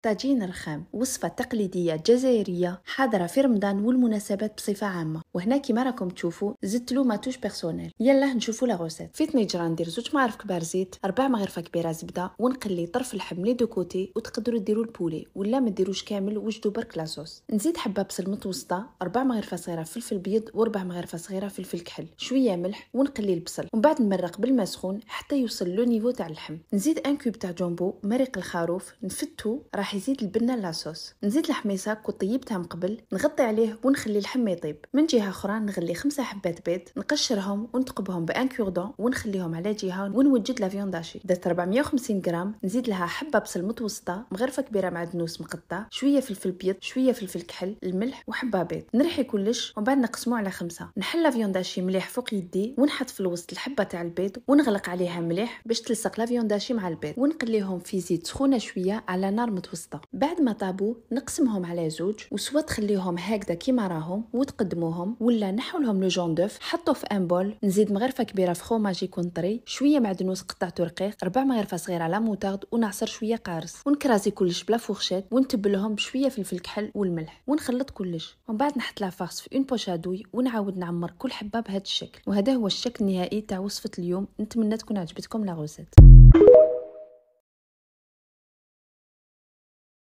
طاجين رخام، وصفة تقليدية جزائرية حاضرة في رمضان والمناسبات بصفة عامة. وهنا كيما راكم تشوفوا زدت له ماتوش بيرسونيل. يلا نشوفوا لا غوسيت. في طنجرة ندير 2 معالق كبار زيت، 4 مغرفة كبيرة زبدة، ونقلي طرف اللحم لي دو كوتي. وتقدروا ديروا البولي ولا ما ديروش كامل، وجدوا برك لاصوص. نزيد حبة بصل متوسطة، 4 مغرفة صغيرة فلفل بيض، و4 مغرفة صغيرة فلفل كحل، شوية ملح، ونقلي البصل. ومن بعد نمرق بالماء سخون حتى يوصل لو نيفو تاع اللحم. نزيد 1 كوب تاع جامبو مريق الخروف، نفتو راح يزيد البنه لاصوص. نزيد الحميصه كنت طيبتها من قبل، نغطي عليه ونخلي اللحم يطيب. من جهه اخرى نغلي 5 حبات بيض، نقشرهم ونثقبهم بان كوردون ونخليهم على جهه. ونوجد لا فيونداشي درت 450 غرام. نزيد لها حبه بصل متوسطه، مغرفه كبيره معدنوس مقطع، شويه فلفل بيض، شويه فلفل كحل، الملح وحبه بيض. نرحي كلش ومن بعد نقسمو على 5. نحل لا فيونداشي مليح فوق يدي، ونحط في الوسط الحبه تاع البيض ونغلق عليها مليح باش تلصق لا فيونداشي مع البيض. ونقليهم في زيت سخونه شويه على نار متوسطه. بعد ما طابو نقسمهم على زوج، وسوا تخليهم هكذا كيما راهم وتقدموهم، ولا نحولهم لو جون دوف. حطوا في ان بول. نزيد مغرفه كبيره فخوماج يكون طري، شويه معدنوس قطعته رقيق، 4 مغرفه صغيره لا موتارد، ونعصر شويه قارص. ونكرازي كلش بلا فورشيت، ونتبلهم بشويه فلفل كحل والملح، ونخلط كلش. ومن بعد نحط لا فارس في اون بوشادوي، ونعاود نعمر كل حبه بهذا الشكل. وهذا هو الشكل النهائي تاع وصفه اليوم. نتمنى تكون عجبتكم لا غوسيت.